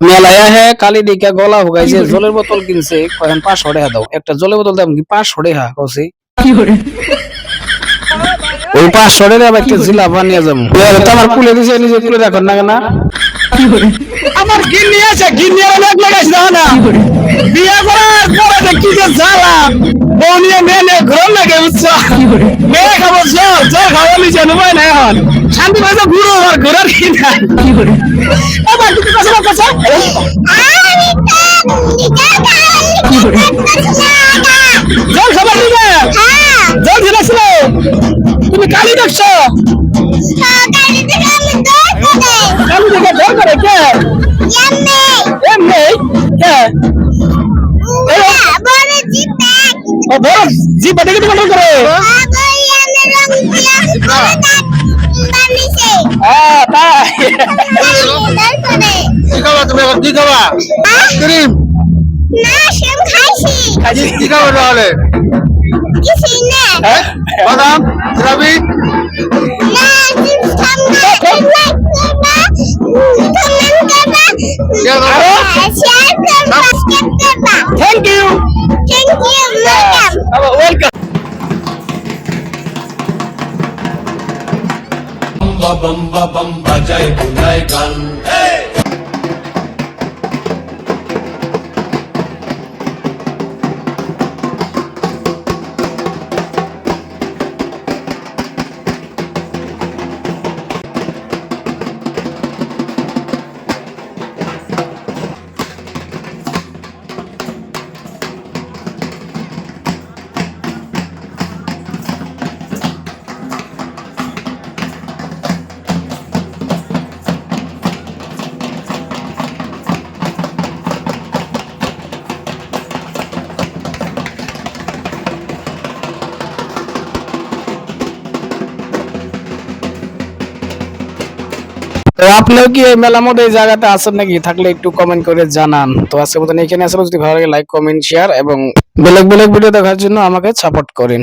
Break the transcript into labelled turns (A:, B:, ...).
A: মেলায় হে কালি দিকা গলা হুগাইছে জলের বোতল কিনছে কয়েন 500 টাকা দাও একটা জলের বোতল দাম কি 500 টাকা কইছি ওই 500 টাকা একটা জিলাপি নিয়ে যাবো তোমার কুলে দিছে নিজে কুলে রাখো না কেন আমার গিন্নি আছে গিন্নি অনেক লাগাইছে না বিয়ে করার পরে দেখি যে জ্বালা বনিয়ে মেনে ঘর লাগে বুঝছো মেয়ে খাবো জল জল খাওয়া নিচে নয় না এখন শান্তি পাইছে ঘুরো আর ঘোরার কি নাই আবার কিছু কথা কথা জল খাবার নিবে জল দিলাছিল তুমি কালি দেখছো কালি দেখে ডর করে কে এমনি কে ও বড় জি বটে কি কন্ট্রোল করে হ্যাঁ তাই
B: কি খাবা তুমি এখন কি খাবা আইসক্রিম
C: না সেম খাইছি
B: কি খাবা তাহলে
C: কিছু না
B: হ্যাঁ বাদাম জিলাপি
C: না চিপস খামনা লাইক করবা কমেন্ট করবা শেয়ার করবা সাবস্ক্রাইব করবা
A: thank you
C: welcome
A: welcome
D: bum bum bum bajai bunai gan hey
A: তো আপনিও কি এই মেলার মধ্যে এই জায়গাতে আছেন নাকি থাকলে একটু কমেন্ট করে জানান তো আজকের মতন এখানে আসলে যদি ভালো লাগে লাইক কমেন্ট শেয়ার এবং ব্লগ ভিডিও দেখার জন্য আমাকে সাপোর্ট করেন।